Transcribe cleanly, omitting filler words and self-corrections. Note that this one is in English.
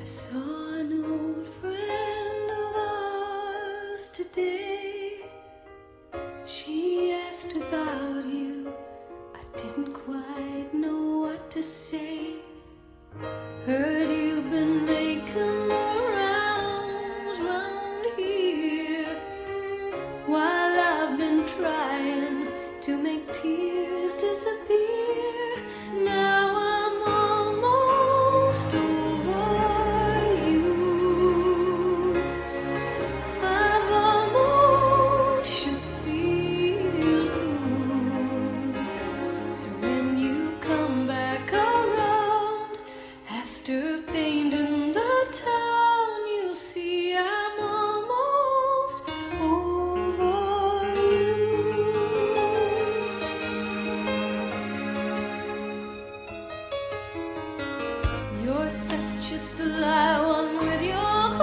I saw an old friend of ours today. She asked about you. I didn't quite know what to say. Heard you've been making the rounds round here, while I've been trying to make tears disappear. Now I'm almost over you. I've almost shook these blues. So when you come back around, after painting the town, you'll see I'm almost over you. You're such a sly one with your